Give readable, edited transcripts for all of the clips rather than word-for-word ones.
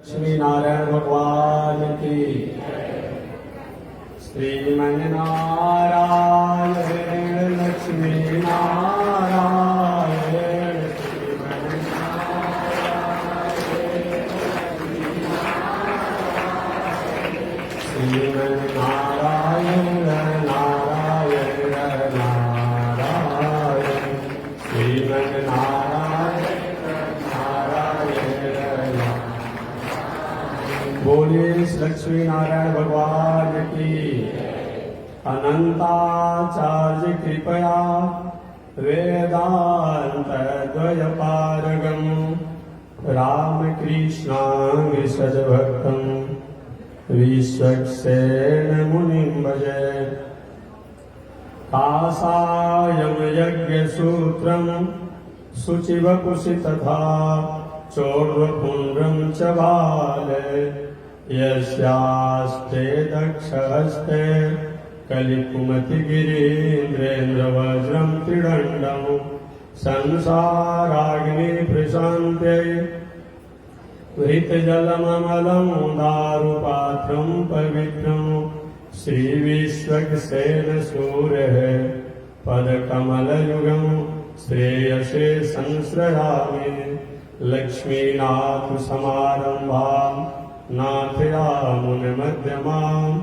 श्री नारायण भगवान की श्रीमन्नारायण लक्ष्मी नारायण श्रीमन्नारायण नारायण नारायण श्रीमन्नारायण नारायण। बोलिए लक्ष्मी नारायण भगवान की। अनंताचार्य कृपया वेदांत द्वयपारगम रामकृष्णांग भक्तम विश्वक्सेन मुनिं भजे। कासायं यज्ञसूत्रं शुचिवपुषि तथा चोर्वपुण्ड्रं च बाले यस्यास्ते दक्षहस्ते कलिकुमतिगिरीन्द्रेन्द्रवज्रं त्रिदण्डं संसाराग्नि प्रशान्त्यै हृतजलममलं दारुपात्रं पवित्रं श्रीविश्वक्सेन सूर्यः पदकमलयुगं श्रेयसे संश्रयामि। लक्ष्मीनाथसमारम्भां नाथयामुनमध्यमाम्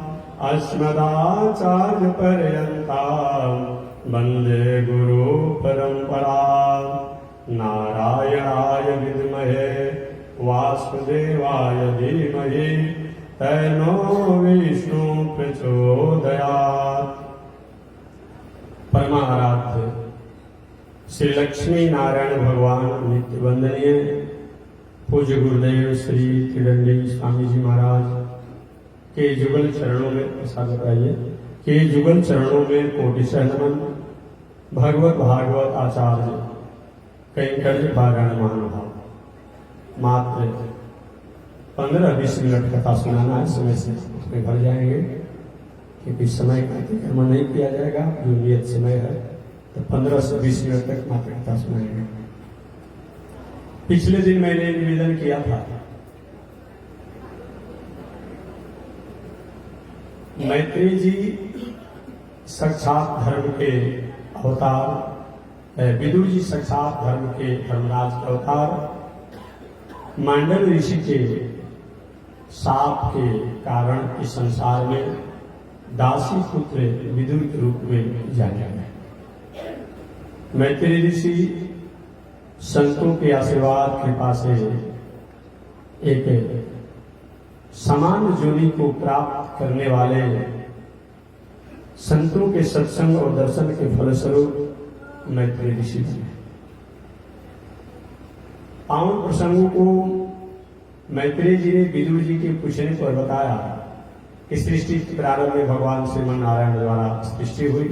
अस्मदाचार्यपर्यन्तां वन्दे गुरुपरम्परां। नारायणाय विद्महे वासुदेवाय धीमहि तन्नो विष्णु प्रचोदयात्। परमाराध्य श्री लक्ष्मी नारायण भगवान नित्य वंदनीय पूज्य गुरुदेव श्री त्रिदंडी स्वामी जी महाराज के जुगल चरणों में स्वागत आइए के जुगल चरणों में कोटि नमन। भगवत भागवत आचार्य कैंकर्य पारायण महानुभाव मात्र 15-20 मिनट कथा सुनाना है। समय से उसमें भर जाएंगे क्योंकि समय का अतिक्रमण नहीं किया जाएगा। जो नियत समय है तो 15 से 20 मिनट तक मात्र कथा सुनाएंगे। पिछले दिन मैंने निवेदन किया था मैत्री जी साक्षात धर्म के अवतार, विदुर जी साक्षात धर्म के धर्मराज के अवतार, मांडव ऋषि के शाप के कारण इस संसार में दासी पुत्र विदुर के रूप में जाने गए। मैत्री ऋषि संतों के आशीर्वाद कृपा से एक समान जोनी को प्राप्त करने वाले संतों के सत्संग और दर्शन के फलस्वरूप मैत्री ऋषि थे। पावन प्रसंगों को मैत्रेय जी ने विदुर जी के पूछने पर बताया कि सृष्टि के प्रारंभ में भगवान श्रीमन नारायण द्वारा सृष्टि हुई।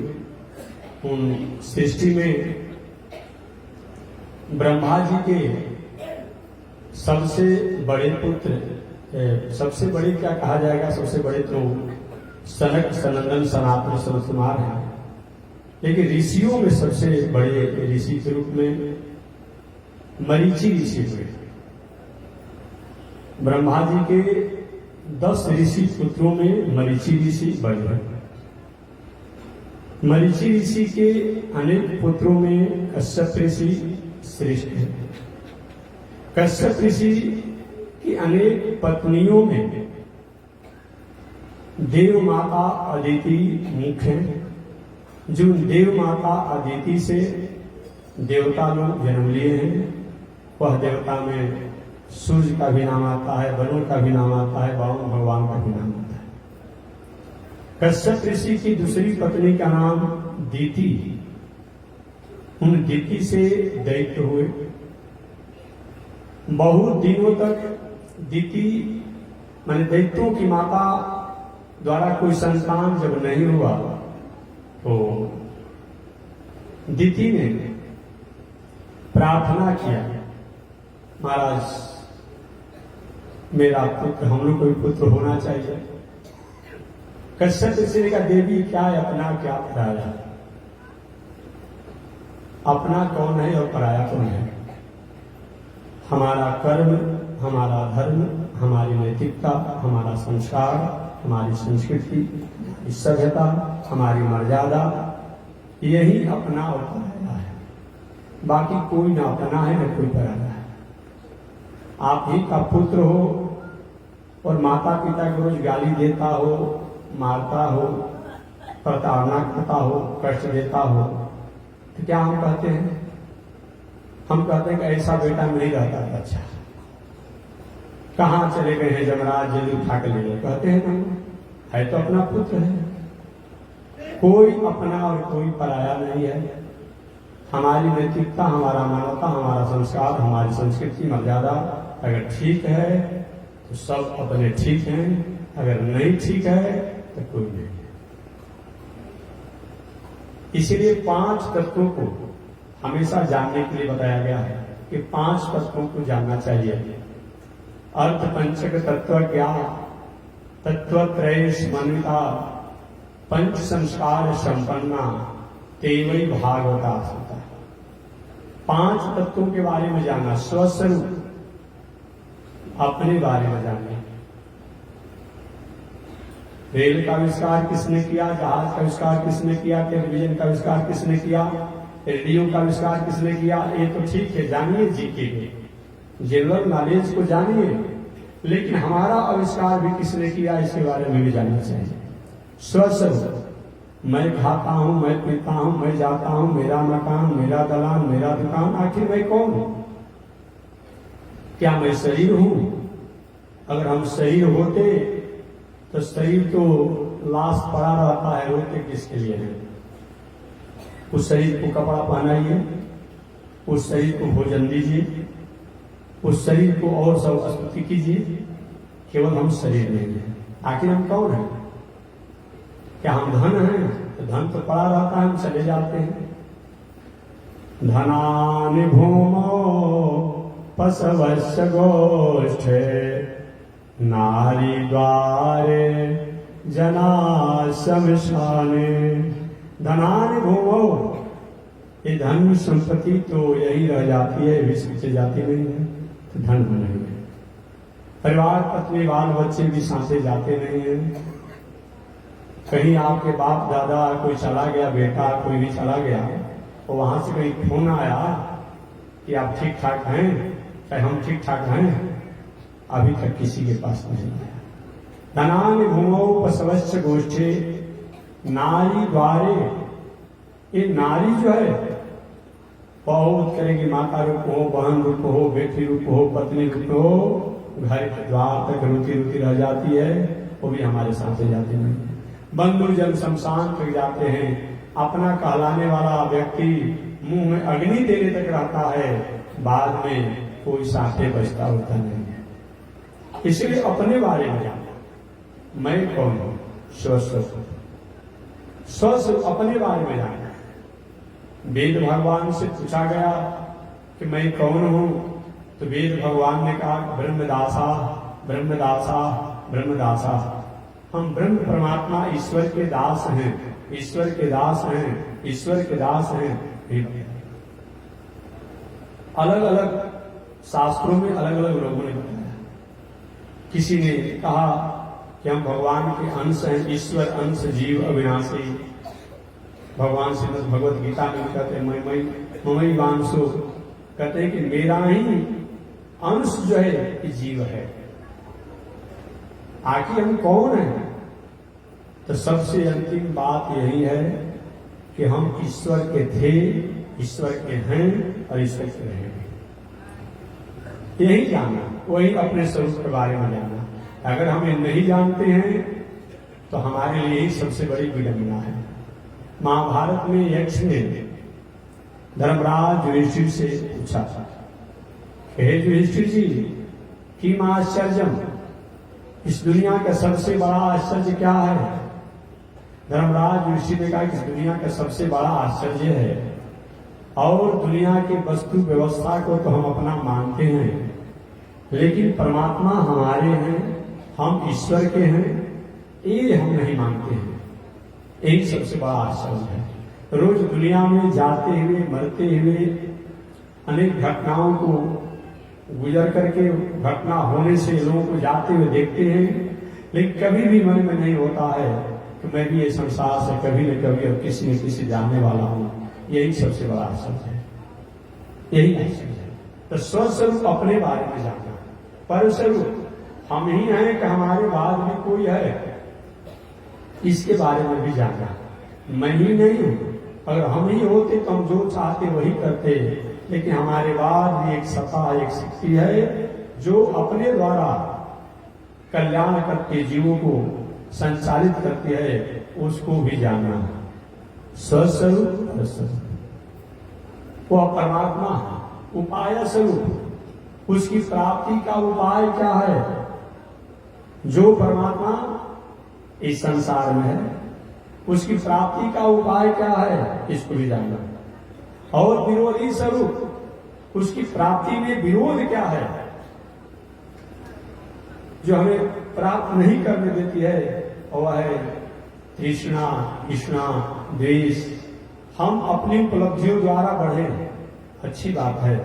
उन सृष्टि में ब्रह्मा जी के सबसे बड़े पुत्र, सबसे बड़े क्या कहा जाएगा, सबसे बड़े तो सनक सनंदन सनातन सनतकुमार हैं, लेकिन ऋषियों में सबसे बड़े ऋषि के रूप में मरीचि ऋषि हुए। ब्रह्मा जी के 10 ऋषि पुत्रों में मरीचि ऋषि बड़े हैं। मरीचि ऋषि के अनेक पुत्रों में कश्यप ऋषि श्रेष्ठ है। कश्यप ऋषि की अनेक पत्नियों में देव माता अदिति मुख्य है। जो देव माता अदिति से देवता लोग जन्म लिए हैं, वह देवता में सूर्य का भी नाम आता है, वरुण का भी नाम आता है, वामन भगवान का भी नाम आता है। कश्यप ऋषि की दूसरी पत्नी का नाम दीति। उन दीति से दैत्य हुए। बहुत दिनों तक दीति माने दैत्यों की माता द्वारा कोई संतान जब नहीं हुआ तो दीति ने प्रार्थना किया, महाराज मेरा पुत्र, हम लोग को भी पुत्र होना चाहिए। कश्यप ऋषि ने कहा, देवी क्या है अपना क्या पराया, अपना कौन है और पराया कौन है। हमारा कर्म हमारा धर्म, हमारी नैतिकता, हमारा संस्कार, हमारी संस्कृति, हमारी सभ्यता, हमारी मर्यादा, यही अपना और पराया है। बाकी कोई ना अपना है न कोई पराया है। आप ही का पुत्र हो और माता पिता को रोज गाली देता हो, मारता हो, प्रताड़ना करता हो, कष्ट देता हो, तो क्या हम कहते हैं? हम कहते हैं कि ऐसा बेटा नहीं रहता था। अच्छा, कहाँ चले गए हैं जमराज, जल्दी उठा के ले गए, कहते हैं ना, है तो अपना पुत्र है। कोई अपना और कोई पराया नहीं है। हमारी नैतिकता, हमारा मानवता, हमारा संस्कार, हमारी संस्कृति, मर्यादा अगर ठीक है तो सब अपने ठीक हैं, अगर नहीं ठीक है तो कोई नहीं है। इसीलिए 5 तत्वों को हमेशा जानने के लिए बताया गया है कि 5 तत्वों को जानना चाहिए। अर्थ पंचक तत्व क्या, तत्वत्रय समन्विता, पंच संस्कार संपन्ना, तेवई भागवता होता है। 5 तत्वों के बारे में जानना, स्वस्वरूप अपने बारे में जानना। रेल का आविष्कार किसने किया, जहाज का आविष्कार किसने किया, टेलीविजन का आविष्कार किसने किया, रेडियो का आविष्कार किसने किया, ये तो ठीक है, जानिए जीके जनरल नॉलेज को जानिए, लेकिन हमारा आविष्कार भी किसने किया इसके बारे में भी जानना चाहिए। स्वस्वरूप, मैं खाता हूं, मैं पीता हूं, मैं जाता हूं, मेरा मकान, मेरा दलान, मेरा दुकान, आखिर मैं कौन हूं? क्या मैं शरीर हूं? अगर हम शरीर होते तो शरीर तो लाश पड़ा रहता है, रोते किसके लिए है? उस शरीर को कपड़ा पहनाइए, उस शरीर को भोजन दीजिए, उस शरीर को और सब स्तुति कीजिए, केवल हम शरीर नहीं है। आखिर हम कौन है? क्या हम धन हैं? तो धन तो पड़ा रहता है, हम चले जाते हैं। धनानि भूमो पशवस्य गोष्ठे, नारी द्वारे जना शमशाने। धनानि भूमो, ये धन संपत्ति तो यही रह जाती है, विश्व से जाती नहीं है, तो धन नहीं है। परिवार, पत्नी, बाल बच्चे भी साथे जाते नहीं है। कहीं आपके बाप दादा कोई चला गया, बेटा कोई भी चला गया, और वहां से कहीं फोन आया कि आप ठीक ठाक हैं, चाहे हम ठीक ठाक हैं, अभी तक किसी के पास नहीं आया। धनानि भूमौ पशवस्य गोष्ठे, नारी द्वारे, ये नारी जो है बहुत करेगी, माता रूप हो, बहन रूप हो, बेटी रूप हो, पत्नी रूप हो, घर के द्वार तक रोती रोती रह जाती है, वो भी हमारे साथ जाती नहीं है। बंधु जन शमशान तक जाते हैं, अपना कहलाने वाला व्यक्ति मुंह में अग्नि देने तक रहता है, बाद में कोई साथे बचता होता नहीं है। इसलिए अपने बारे में जानना, मैं कौन हूं, स्वस्वरूप अपने बारे में जानना। वेद भगवान से पूछा गया कि मैं कौन हूं, तो वेद भगवान ने कहा ब्रह्मदासा ब्रह्मदासा ब्रह्मदासा। हम ब्रह्म परमात्मा ईश्वर के दास हैं, ईश्वर के दास हैं, ईश्वर के दास हैं। अलग अलग शास्त्रों में अलग अलग लोगों ने बताया। किसी ने कहा कि हम भगवान के अंश हैं, ईश्वर अंश जीव अविनाशी। भगवान श्रीमद् भगवत गीता में कहते हैं ममई वांशो, कहते हैं कि मेरा ही अंश जो है ये जीव है। आखिर हम कौन हैं? तो सबसे अंतिम बात यही है कि हम ईश्वर के थे, ईश्वर के हैं और ईश्वर के रहेंगे। यही जानना, वही अपने स्वरूप के बारे में जानना। अगर हम ये नहीं जानते हैं तो हमारे लिए ही सबसे बड़ी विडंबना है। महाभारत में यक्ष ने धर्मराज युधिष्ठिर से पूछा था, हे युधिष्ठिर जी, किम आश्चर्यम, इस दुनिया का सबसे बड़ा आश्चर्य क्या है? धर्मराज युधिष्ठिर ने कहा कि इस दुनिया का सबसे बड़ा आश्चर्य है, और दुनिया के वस्तु व्यवस्था को तो हम अपना मानते हैं, लेकिन परमात्मा हमारे हैं, हम ईश्वर के हैं, ये हम नहीं मानते हैं। यही सबसे बड़ा आश्चर्य है। रोज दुनिया में जाते हुए मरते हुए अनेक घटनाओं को गुजर करके घटना होने से लोगों को जाते हुए देखते हैं, लेकिन कभी भी मन में नहीं होता है कि मैं भी ये संसार से कभी न कभी और किसी न किसी जाने वाला हूं। यही सबसे बड़ा अवसर है, यही अवसर है। तो स्वस्वरूप अपने बारे में जानना, परस्वरूप हम ही हैं कि हमारे बाद में कोई है, इसके बारे में भी जानना। मैं ही नहीं हूं, अगर हम ही होते तो हम जो चाहते वही करते, लेकिन हमारे बाद भी एक सत्ता, एक शक्ति है जो अपने द्वारा कल्याण करके जीवों को संचालित करती है, उसको भी जानना। स्वस्वरूप वो परमात्मा उपाय स्वरूप, उसकी प्राप्ति का उपाय क्या है? जो परमात्मा इस संसार में है उसकी प्राप्ति का उपाय क्या है, इसको भी जानना। और विरोधी स्वरूप, उसकी प्राप्ति में विरोध क्या है जो हमें प्राप्त नहीं करने देती है, वह है तृष्णा, कृष्णा, द्वेष। हम अपनी उपलब्धियों द्वारा बढ़े, अच्छी बात है,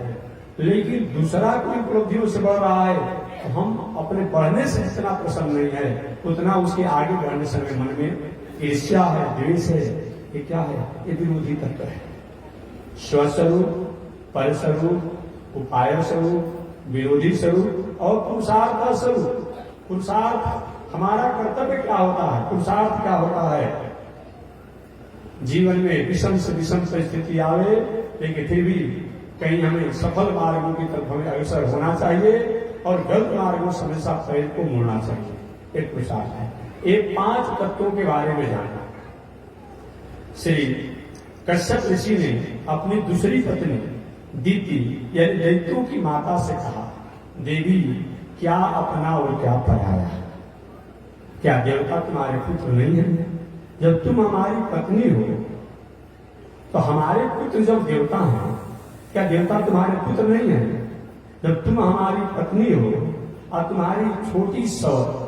लेकिन दूसरा कोई उपलब्धियों से बढ़ रहा है तो हम अपने बढ़ने से जितना प्रसन्न नहीं है, उतना उसके आगे बढ़ने से मन में ईर्ष्या है, द्वेष है। ये क्या है? ये विरोधी तत्व है। स्वस्वरूप, परस्वरूप, उपाय स्वरूप, विरोधी स्वरूप और पुरुषार्थ स्वरूप। पुरुषार्थ हमारा कर्तव्य क्या होता है, पुरुषार्थ क्या होता है? जीवन में विषम से विषम परिस्थिति आवे, लेकिन फिर भी कहीं हमें सफल मार्गों की तरफ हमें अग्रसर होना चाहिए और गलत मार्गों से हमेशा पैर को मोड़ना चाहिए। एक पुरुषार्थ है। ये 5 तत्वों के बारे में जानना। श्री कश्यप ऋषि ने अपनी दूसरी पत्नी दीति यानी दैत्यों की माता से कहा, देवी क्या अपना और क्या पराया? क्या देवता तुम्हारे पुत्र नहीं है? जब तुम हमारी पत्नी हो तो हमारे पुत्र जब देवता हैं, क्या देवता तुम्हारे पुत्र नहीं है? जब तुम हमारी पत्नी हो और तुम्हारी छोटी सौत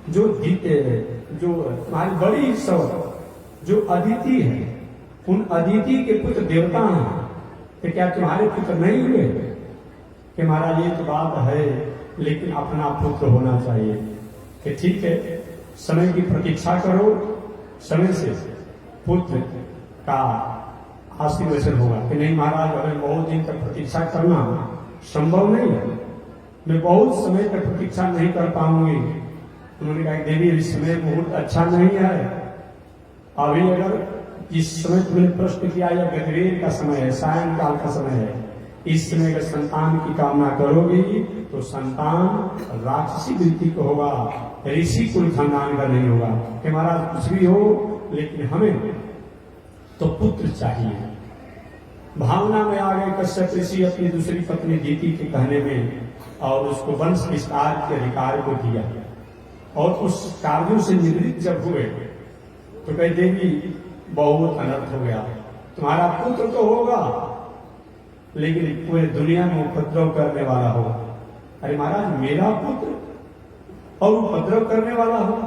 जो तुम्हारी बड़ी सौत जो अदिति है, उन अदिति के पुत्र देवता हैं, तो क्या तुम्हारे पुत्र नहीं हुए? कि महाराज ये तो बात है, लेकिन अपना पुत्र होना चाहिए। कि ठीक है, समय की प्रतीक्षा करो, समय से पुत्र का आशीर्वचन होगा। कि नहीं महाराज, हमें बहुत दिन तक प्रतीक्षा करना संभव नहीं है, मैं बहुत समय तक प्रतीक्षा नहीं कर पाऊंगी। उन्होंने कहा देवी इस समय मुहूर्त अच्छा नहीं है, अभी अगर इस समय तुमने प्रश्न किया या गजरेर का समय है, सायंकाल का समय है, इस समय अगर संतान की कामना करोगी तो संतान राक्षसी वृत्ति को होगा, ऋषि कुल खानदान का नहीं होगा। कि महाराज कुछ भी हो, लेकिन हमें तो पुत्र चाहिए। भावना में आ गए कश्यप ऋषि अपनी दूसरी पत्नी दीति के कहने में, और उसको वंश विस्तार के अधिकार को दिया। और उस कार्यों से निवृत्त जब हुए तो कह देवी बहुत अनर्थ हो गया, तुम्हारा पुत्र तो होगा लेकिन पूरे दुनिया में उपद्रव करने वाला होगा। अरे महाराज, मेरा पुत्र और उपद्रव करने वाला होगा,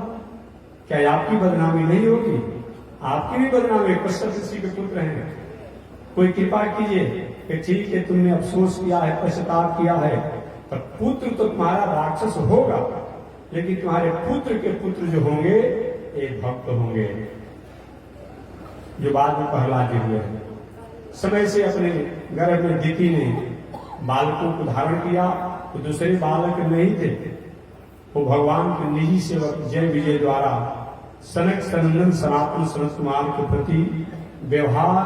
क्या आपकी बदनामी नहीं होगी? आपकी भी बदनामी, कश्यप ऋषि के पुत्र हैं। कोई कृपा कीजिए कि ठीक है, तुमने अफसोस किया है, पश्चाताप किया है, पर पुत्र तो तुम्हारा राक्षस होगा, लेकिन तुम्हारे पुत्र के पुत्र जो होंगे एक भक्त होंगे, जो बाद में प्रहलाद जी हुए हैं। समय से अपने गर्भ में दीति ने बालकों को धारण किया, तो दूसरे बालक नहीं थे, वो भगवान के निजी सेवक जय विजय द्वारा सनक सनंदन सनातन सनत कुमार के प्रति व्यवहार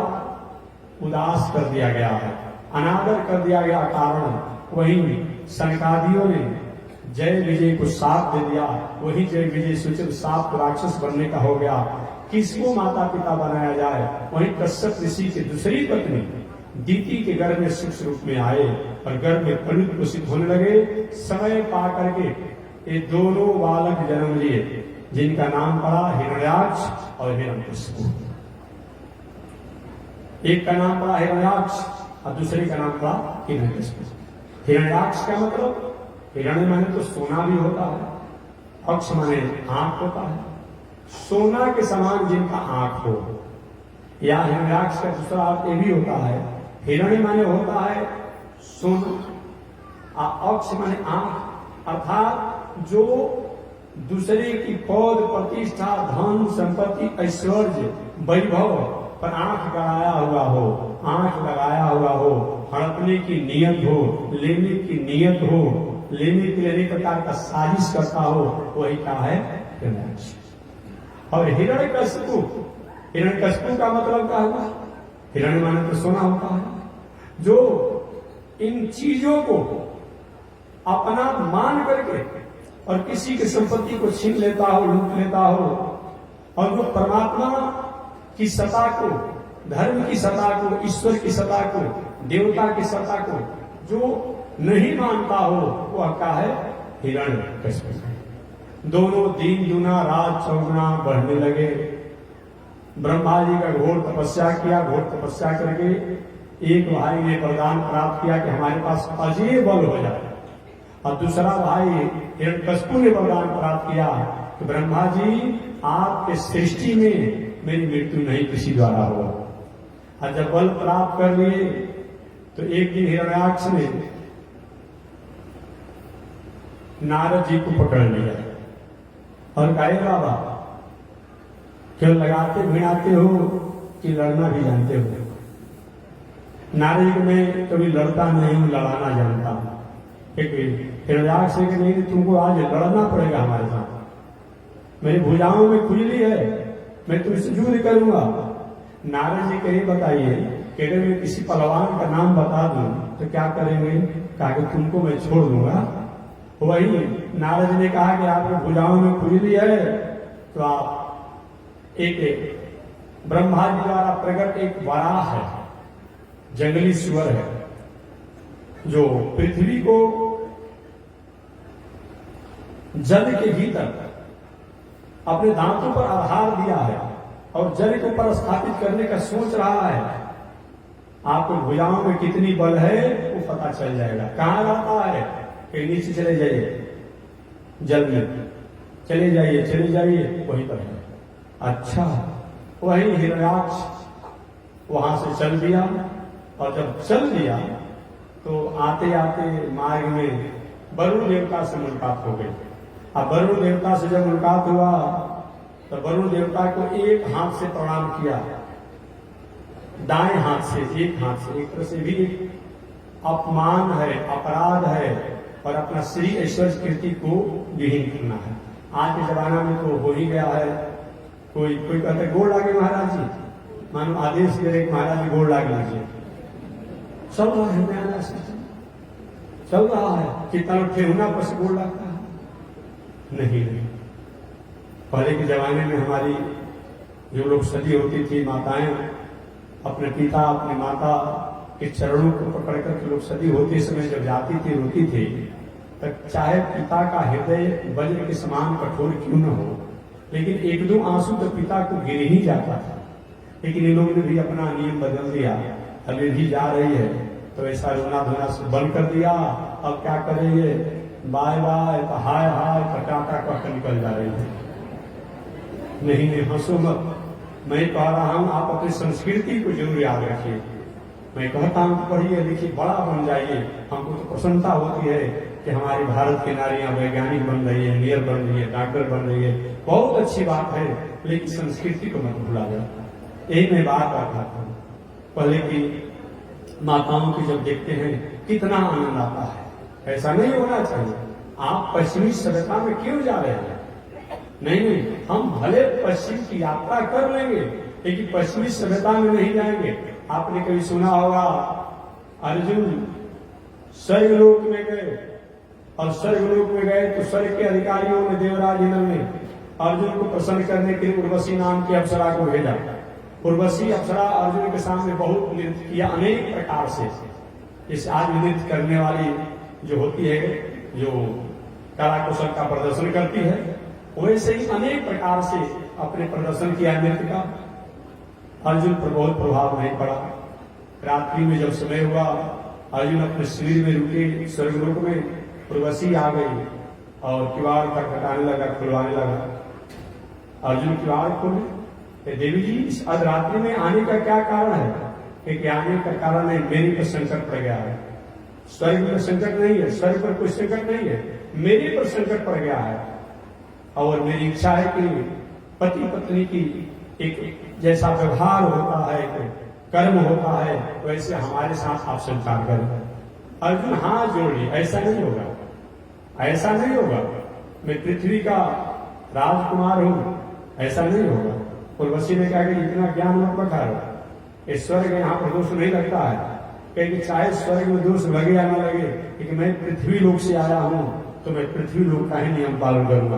उदास कर दिया गया है, अनादर कर दिया गया। कारण वही सनकादियों ने जय विजय को साथ दे दिया, वही जय विजय सूचित साप राक्षस बनने का हो गया। किसको माता पिता बनाया जाए? वही कश्यप ऋषि की दूसरी पत्नी दीति के गर्भ में सूक्ष्म रूप में आए और गर्भ में परिणत पोषित होने लगे। समय पा करके ये दोनों बालक जन्म लिए, जिनका नाम पड़ा हिरण्याक्ष और हिरण्यकशिपु। एक का नाम पड़ा हिरण्याक्ष और दूसरे का नाम पड़ा हिरण्यकशिपु। हिरण्याक्ष का मतलब हिरण्य माने तो सोना भी होता है, अक्ष माने आंख होता है, सोना के समान जिनका आंख हो। या हिरण्याक्ष का दूसरा अर्थ ये भी होता है, हिरण्य माने होता है सोना, अक्ष माने आंख, अर्थात जो दूसरे की पद प्रतिष्ठा धन संपत्ति ऐश्वर्य वैभव पर आंख गड़ाया हुआ हो, आंख लगाया हुआ हो, हड़पने की नियत हो, लेने की नियत हो, लेने के लिए अनेक प्रकार का साजिश करता हो, वही क्या है? हिरण्याक्ष। और हिरण्यकशिपु, हिरण्यकशिपु का मतलब क्या हुआ? हिरण्य माने तो सोना होता है, जो इन चीजों को अपना मान करके और किसी की संपत्ति को छीन लेता हो, लूट लेता हो, और जो परमात्मा की सत्ता को, धर्म की सत्ता को, ईश्वर की सत्ता को, देवता की सत्ता को जो नहीं मानता हो, वह क्या है? हिरण्यकशिपु। दोनों दिन दुना रात चौगुना बढ़ने लगे। ब्रह्मा जी का घोर तपस्या किया, घोर तपस्या करके एक भाई ने वरदान प्राप्त किया कि हमारे पास अजय बल हो जाए, और दूसरा भाई हिरण्यकशिपु ने वरदान प्राप्त किया कि ब्रह्मा जी आपके सृष्टि में मेरी मृत्यु नहीं किसी द्वारा होगा। और जब बल प्राप्त कर लिए तो एक दिन हिरण्याक्ष ने नारद जी को पकड़ लिया और कहे बाबा क्यों लगाते भिड़ाते हो कि लड़ना भी जानते हो? नारद जी में कभी लड़ता नहीं हूं, लड़ाना जानता हूं। हिरण्याक्ष से कि नहीं, तुमको आज लड़ना पड़ेगा हमारे साथ, मेरी भुजाओं में खुजली है, मैं तुमसे युद्ध करूंगा। नारद जी कहे बताइए कि अगर मैं किसी पहलवान का नाम बता दूं तो क्या करेंगे? कहा कि तुमको मैं छोड़ दूंगा। वही नारद जी ने कहा कि आपकी भुजाओं में खुजली है तो आप एक ब्रह्मा जी द्वारा प्रकट एक वराह है, जंगली सुअर है, जो पृथ्वी को जल के भीतर अपने दांतों पर आधार दिया है और जल के ऊपर स्थापित करने का सोच रहा है। आपको भुजाओं में कितनी बल है वो पता चल जाएगा। कहां रहता है? कि नीचे चले जाइए, जल में चले जाइए, चले जाइए, वहीं पर है। अच्छा, वही हिरण्याक्ष वहां से चल दिया, और जब चल दिया तो आते आते मार्ग में वरुण देवता से मुलाकात हो गई। अब वरुण देवता से जब मुलाकात हुआ तो वरुण देवता को एक हाथ से प्रणाम किया, दाएं हाथ से, एक हाथ से। एक तरह से भी अपमान है, अपराध है, और अपना श्री ऐश्वर्य कीर्ति को विहीन करना है। आज के जमाना में तो हो ही गया है। कोई कहते गोड़ लागे महाराज जी, मानो आदेश दे रहे महाराज जी गोड़ लागे लीजिए, चल रहा है नया सिस्टम चल रहा है। कितना लोग ठेहुना पर से गोड़ लगता है? नहीं। पहले के जमाने में हमारी जो लोग सदी होती थी, माताएं अपने पिता अपनी माता के चरणों को पकड़ कर लोग सदी होते समय जब जाती थी, रोती थी, तब चाहे पिता का हृदय वज्र के समान कठोर क्यों न हो, लेकिन एक दो आंसू तो पिता को गिर ही जाता था। लेकिन इन लोगों ने भी अपना नियम बदल दिया, अभी भी जा रही है तो ऐसा रोना धोना बंद कर दिया। अब क्या करेंगे? बाय बाय, हाय हाय, पटाखा कट निकल जा रही है। नहीं, हंसो मत, मैं कह रहा हूं आप अपनी संस्कृति को जरूर याद रखिए। मैं कहता हूं पढ़िए लिखिए, बड़ा बन जाइए। हमको तो प्रसन्नता होती है कि हमारी भारत की नारियां वैज्ञानिक बन रही है, इंजीनियर बन रही है, डॉक्टर बन रही है, बहुत अच्छी बात है, लेकिन संस्कृति को मत भूला जाए। यही मैं बात रखा था। पहले की माताओं की जब देखते हैं कितना आनंद आता है। ऐसा नहीं होना चाहिए। आप पश्चिमी सभ्यता में क्यों जा रहे हैं? नहीं, हम भले पश्चिम की यात्रा कर लेंगे, लेकिन पश्चिमी सभ्यता में नहीं जाएंगे। आपने कभी सुना होगा अर्जुन स्वर्गलोक में गए, और स्वर्गलोक में गए तो स्वर्ग के अधिकारियों ने, देवराज इंद्र ने अर्जुन को प्रसन्न करने के लिए उर्वशी नाम की अप्सरा को भेजा। उर्वशी अप्सरा अर्जुन के सामने बहुत नृत्य किया, अनेक प्रकार से। इस आज नृत्य करने वाली जो होती है, जो कला कौशल का प्रदर्शन करती है, वैसे ही अनेक प्रकार से अपने प्रदर्शन किया नृत्य का। अर्जुन पर बहुत प्रभाव नहीं पड़ा। रात्रि में जब समय हुआ, अर्जुन अपने शिविर में रुके स्वर्गलोक में, उर्वशी आ गई और किवाड़ खटखटाने लगा, खुलवाने लगा। अर्जुन किवाड़ खोले, देवी जी इस अर्धरात्रि में आने का क्या कारण है? कि आने का कारण है मेरी पर संकट पड़ गया है, स्वर्ग में संकट नहीं है, स्वर्ग पर कोई संकट नहीं है, मेरे पर संकट पड़ गया है। और मेरी इच्छा है कि पति पत्नी की एक जैसा व्यवहार होता है, कर्म होता है, वैसे हमारे साथ आप संचार करें। अर्जुन हाथ जोड़ लिए, ऐसा नहीं होगा, ऐसा नहीं होगा, मैं पृथ्वी का राजकुमार हूं, ऐसा नहीं होगा। उर्वशी ने कहा कि इतना ज्ञान मत बखारो, इस स्वर्ग यहाँ पर दोष नहीं लगता है, क्योंकि चाहे स्वर्ग में दोष लगे या ना लगे, कि मैं पृथ्वी लोक से आया हूं तो मैं पृथ्वी लोक का ही नियम पालन करूंगा,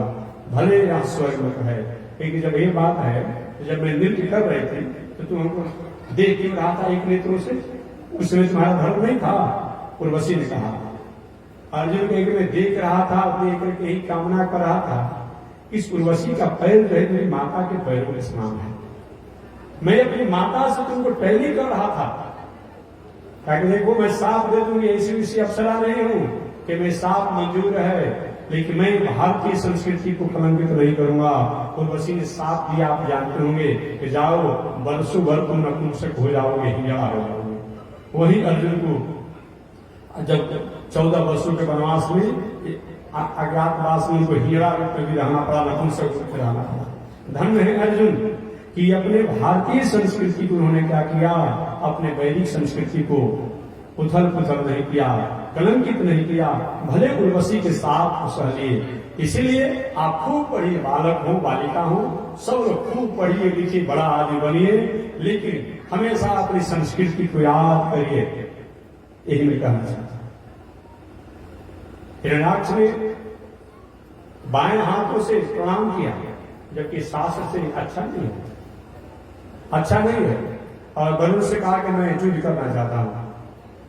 भले यहाँ स्वर्ग में है। क्योंकि जब ये बात है, तो जब मैं नृत्य कर रही थी तो तुम हमको देख क्यों रहा था एक नेत्रों से, उसमें तुम्हारा धर्म नहीं था। उर्वशी ने कहा, अर्जुन के मैं देख रहा था, देख करके ही कामना कर रहा था, इस उर्वशी का पैर जो है मेरी माता के पैरों के समान है, मैं अपनी माता से तुमको टैली कर रहा था, ताकि देखो मैं साफ दे दूंगी, ऐसी वैसी अप्सरा नहीं हूं कि मैं साफ मंजूर है, लेकिन मैं भारतीय संस्कृति को कलंकित नहीं करूंगा। उर्वशी ने साफ दिया, आप जानते होंगे कि जाओ वर्षों भर तुम नपुंसक हो जाओगे, हिजड़ा हो जाओगे। वही अर्जुन को जब 14 वर्षों के वनवास में अज्ञातवास में उनको हिजड़ा रूप में भी रहना पड़ा, नपुंसक रूप में रहना पड़ा। धन्य है अर्जुन कि अपने भारतीय संस्कृति को उन्होंने क्या किया, अपने वैदिक संस्कृति को उथल पुथल नहीं किया, कलंकित नहीं किया, भले उर्वशी के साथ सह लिए। इसीलिए आप खूब पढ़िए, बालक हो बालिका हो, सब लोग खूब पढ़िए लिखिए, बड़ा आदमी बनिए, लेकिन हमेशा अपनी संस्कृति को याद करिए, यही मैं कहना चाहता हूं। हिरण्याक्ष ने बाएं हाथों से प्रणाम किया, जबकि शास्त्र से अच्छा नहीं है, अच्छा नहीं है। और वरुण से कहा कि मैं युद्ध करना चाहता हूं।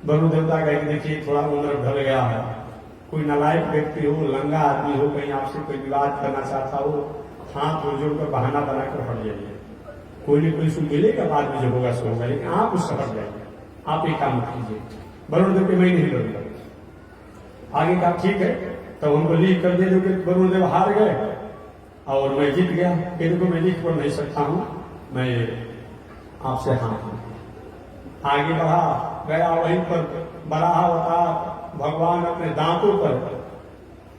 वरुण देवता कहे कि देखिए थोड़ा उम्र ढल गया है, कोई नालायक व्यक्ति हो, लंगा आदमी हो, कहीं आपसे कोई विवाद करना चाहता हो, हाथ जोड़कर बहाना बनाकर हट जाइए, कोई न कोई सुन मिलेगा, बाद में जो होगा सो होगा, लेकिन आप उससे हट जाइए, आप एक काम कीजिए। वरुण देव के मैं नहीं लड़ूंगा। आगे कहा ठीक है, तो उनको लिख कर दे दो कि वरुण देव हार गए और मैं जीत गया, देखो मैं लिख पढ़ नहीं सकता हूं, मैं आपसे हाथ आगे बढ़ा गया। वहीं पर बराह अवतार भगवान अपने दांतों पर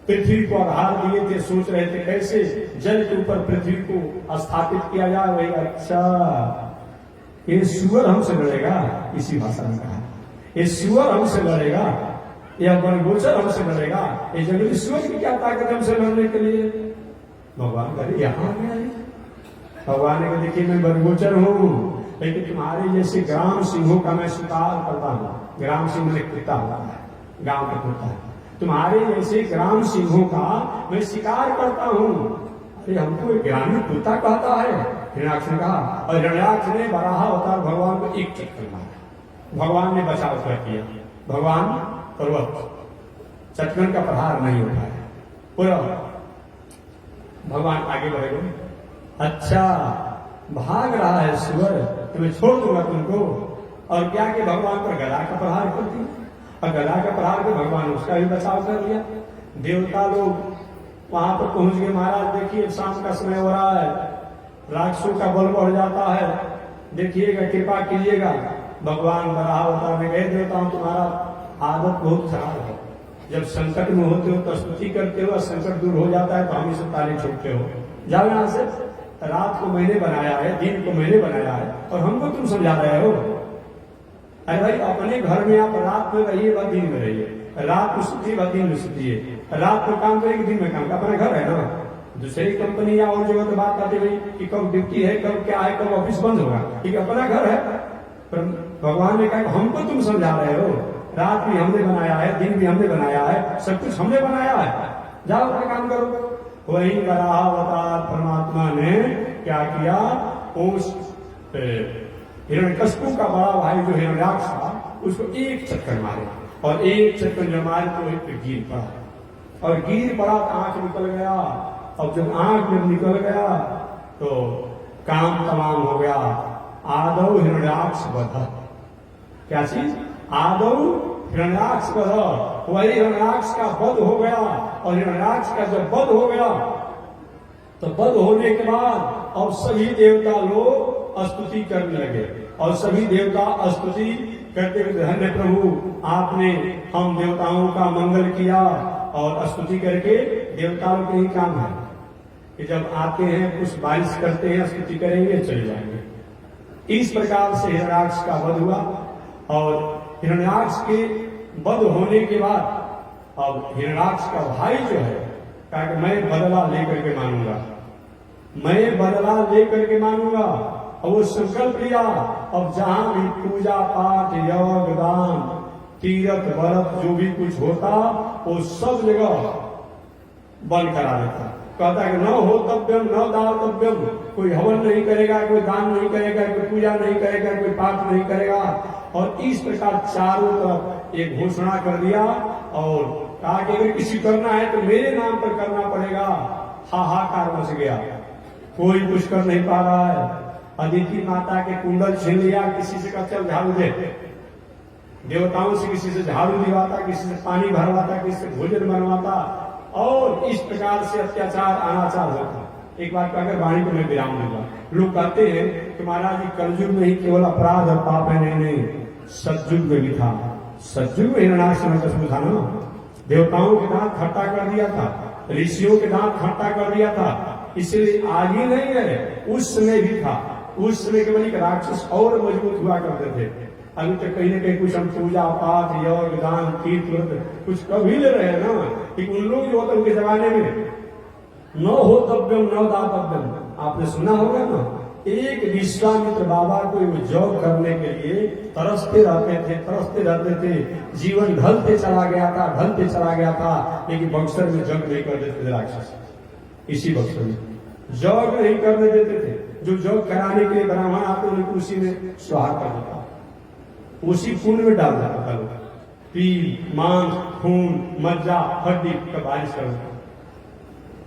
पृथ्वी को आधार दिए थे, सोच रहे थे कैसे जल के ऊपर पृथ्वी को स्थापित किया जाए। वही अच्छा ये सुअर हमसे लड़ेगा, इसी भाषा में कहा, ये सुअर हमसे लड़ेगा, यह वनगोचर हमसे लड़ेगा, ये जंगली सुअर की क्या ताकत हमसे लड़ने के लिए। भगवान कहे यहां आ गया, भगवान ने कहा देखिए मैं वनगोचर हूं, लेकिन तुम्हारे जैसे ग्राम सिंहों का मैं शिकार करता हूं। ग्राम सिंह ने कुत्ता होता है, गांव का कुत्ता है, तुम्हारे जैसे ग्राम सिंहों का मैं शिकार करता हूं। अरे हमको एक ग्रामीण कुत्ता कहता है, हिरण्याक्ष ने कहा। और हिरण्याक्ष ने बराह अवतार भगवान को एक चक्कर मारा, भगवान ने बचाव कर किया, भगवान पर्वत चटकन का प्रहार नहीं उठाया, पूरा भगवान आगे बढ़ गए। अच्छा भाग रहा है सुअर, तो मैं छोड़ दूंगा तुमको। और क्या कि भगवान पर गदा का प्रहार कर दिया, और गदा का प्रहार कर भगवान उसका भी बचाव कर लिया। देवता लोग वहां पर पहुंच गए। महाराज देखिए शाम का समय हो रहा है, राक्षसों का बल बढ़ जाता है, देखिएगा कृपा कीजिएगा। भगवान बराह अवतार में कह देता हूं तुम्हारा आदत बहुत खराब है, जब संकट में होते हो तो स्तुति करते हो, संकट दूर हो जाता है तो हमें से ताली छोड़ते हो। जाओ यहां से, रात को मैंने बनाया है, दिन को मैंने बनाया है, और हमको तुम समझा रहे हो। अरे भाई अपने घर में आप रात में रहिए व दिन में रहिए, रात में सुतिए व दिन में सुतिए, रात में काम करेंगे दिन में काम, अपना घर है ना। दूसरी कंपनी या और जगह तो बात आती भाई कि कब ड्यूटी है, कब क्या है, कब ऑफिस बंद होगा, ठीक है अपना घर है। पर भगवान ने कहा हमको तुम समझा रहे हो, रात भी हमने बनाया है, दिन भी हमने बनाया है, सब कुछ हमने बनाया है, जाओ अपना काम करो। वही बराह अवतार परमात्मा ने क्या किया, उस हिरण्यकश्यप का बड़ा भाई जो हिरण्याक्ष था उसको एक चक्कर मारे, और एक चक्कर जब मारे तो वहीं पे गिर पड़ा, और गिर पड़ा तो आंख निकल गया। और जब आंख में निकल गया तो काम तमाम हो गया। आदौ हिरण्याक्ष वध, क्या चीज, आदौ हिरण्याक्ष वध, वही हिरण्याक्ष का वध हो गया। और हिरण्याक्ष का जब वध हो गया तो वध होने के बाद अब सभी देवता लोग स्तुति करने लगे, और सभी देवता स्तुति कहते हैं धन्य प्रभु, आपने हम देवताओं का मंगल किया। और स्तुति करके देवताओं के ही काम है कि जब आते हैं कुछ बारिश करते हैं, स्तुति करेंगे, चले जाएंगे। इस प्रकार से हिरण्याक्ष का वध हुआ। और हिरण्याक्ष के वध होने के बाद अब हिरण्याक्ष का भाई जो है कहा कि मैं बदला लेकर के मानूंगा, मैं बदला लेकर के मानूंगा। और वो संकल्प लिया, अब जहां भी पूजा पाठ योग दान तीर्थ व्रत जो भी कुछ होता वो सब जगह बंद करा देता। कहता है कि न होतव्यम न दातव्यम, कोई हवन नहीं करेगा, कोई दान नहीं करेगा, कोई पूजा नहीं करेगा, कोई पाठ नहीं करेगा। और इस प्रकार चारों तरफ एक घोषणा कर दिया और कहा कि अगर किसी करना है तो मेरे नाम पर करना पड़ेगा। हाहाकार मच गया, कोई कुछ कर नहीं पा रहा है। अदिति माता के कुंडल छीन लिया, किसी से कहा चल झाड़ू दे, देवताओं से किसी से झाड़ू दिवाता, किसी से पानी भरवाता, किसी से भोजन बनवाता। और इस प्रकार से अत्याचार अनाचार होता। एक बात कहकर वाणी को मैं विराम दूंगा। लोग कहते हैं कि महाराज जी कलयुग में ही केवल अपराध और पाप है। नहीं, सतयुग में भी था। सतयुग में हिरण्याक्ष कसूर था ना, देवताओं के दांत खट्टा कर दिया था, ऋषियों के दांत खट्टा कर दिया था। इसलिए आगे नहीं है, उस समय भी था। उस समय केवल एक राक्षस और मजबूत हुआ करते थे। अभी तक कहीं न कहीं कुछ हम पूजा पाठ योग दान तीर्थ व्रत कुछ कभी ले रहे हैं ना, कि उन लोग जो होता उनके जमाने में न होतव्यम न दातव्यम, आपने सुना होगा ना। एक विश्वामित्र बाबा को जॉब करने के लिए तरसते रहते थे। जीवन ढलते चला गया था, लेकिन बक्सर में जग नहीं कर देते थे राक्षस। इसी बक्सर में जग नहीं करने देते थे। जो जग कराने के लिए ब्राह्मण आते उनको उसी में स्वाहा कर देता, उसी कुंड में डाल देता था। लोग पील मांस खून मज्जा हड्डी का बारिश कर देता।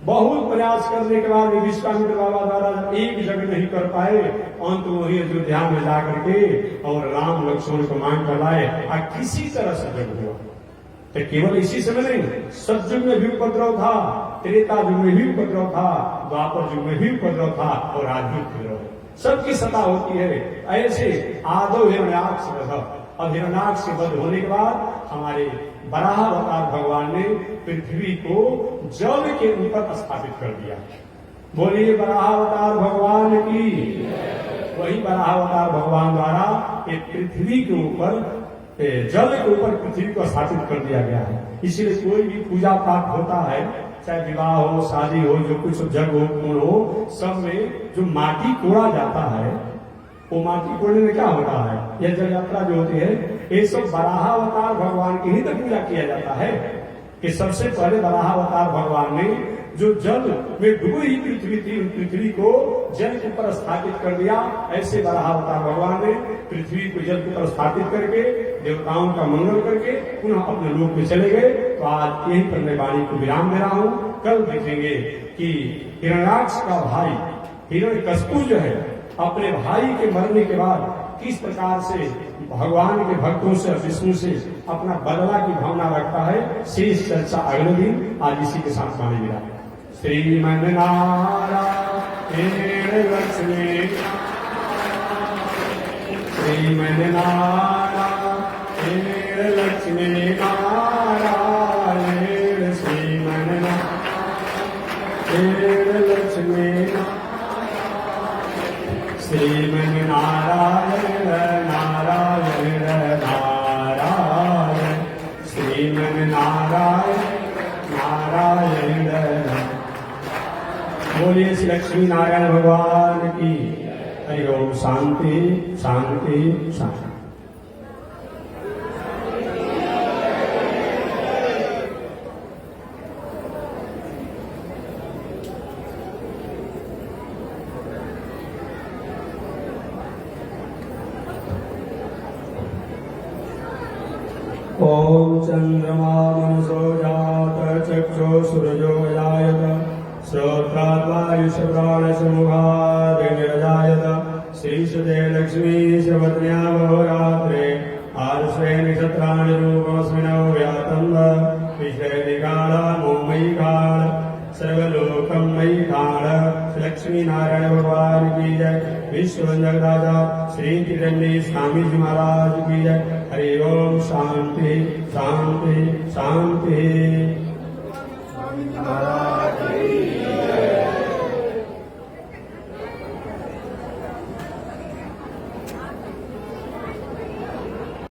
बहुत प्रयास करने के बाद विश्वामित्र बाबा द्वारा एक जगह नहीं कर पाए। अंत वही अयोध्या में जाकर के और राम लक्ष्मण को मांग कर लाए। किसी तरह से जग हुआ। तो केवल इसी समय नहीं, सतयुग में भी उपद्रव था, त्रेता युग में भी उपद्रव था, द्वापर युग में भी उपद्रव था और आज भी उपद्रव है। सबकी सत्ता होती है। ऐसे आदो हिरण्याक्ष वध। अब हिरण्याक्ष के वध होने के बाद हमारे वराह अवतार भगवान ने पृथ्वी को जल के ऊपर स्थापित कर दिया। बोलिए वराह अवतार भगवान की। वही वराह अवतार भगवान द्वारा एक पृथ्वी के ऊपर जल के ऊपर पृथ्वी को स्थापित कर दिया गया है। इसीलिए कोई भी पूजा पाठ होता है, चाहे विवाह हो शादी हो जो कुछ जग हो कुंड हो, सब में जो माटी कोड़ा जाता है वो माटी कोड़ने में क्या होता है, यह जल यात्रा जो होती है ये सब वराह अवतार भगवान की ही तो पूजा किया जाता है। कि सबसे पहले वराह अवतार भगवान ने जो जल में डूबी पृथ्वी थी उन पृथ्वी को जल के ऊपर स्थापित कर दिया। ऐसे वराह अवतार भगवान ने पृथ्वी को जल के ऊपर स्थापित करके देवताओं का मंगल करके पुनः अपने लोक में चले गए। तो आज यही पर मैं वाणी को विराम दे रहा हूँ। कल देखेंगे कि हिरण्याक्ष का भाई हिरण्यकशिपु जो है अपने भाई के मरने के बाद किस प्रकार से भगवान के भक्तों से विष्णु से अपना बदला की भावना रखता है। शेष चर्चा अगले दिन आज इसी के साथ माने मिला। श्रीमन नारायण लक्ष्मी श्रीमन नारायण लक्ष्मी नारायण श्रीमन नारायण लक्ष्मी श्रीमन नारायण नारायण नारायण श्रीमन नारायण नारायण। बोलिए श्री लक्ष्मी नारायण भगवान की। हरि ओम। शांति शांति शांति। ओम चंद्रमा मनसो जात चक्षो सूरजो जायत श्रोत्राद्वायुषप्राणसमुखादिनिरजायत श्रीसुते लक्ष्मी सर्वज्ञा बहुरात्रे आर्षे नक्षत्राणि रूपमस्मिनो व्यातम्ब विषयनिकालो मयि काल सर्वलोकं मयि काल। लक्ष्मी नारायण भगवान की जय। विश्व जगदाजा श्री तिरंगी स्वामी जी महाराज की जय। हरि ओम शांति शांति शांति।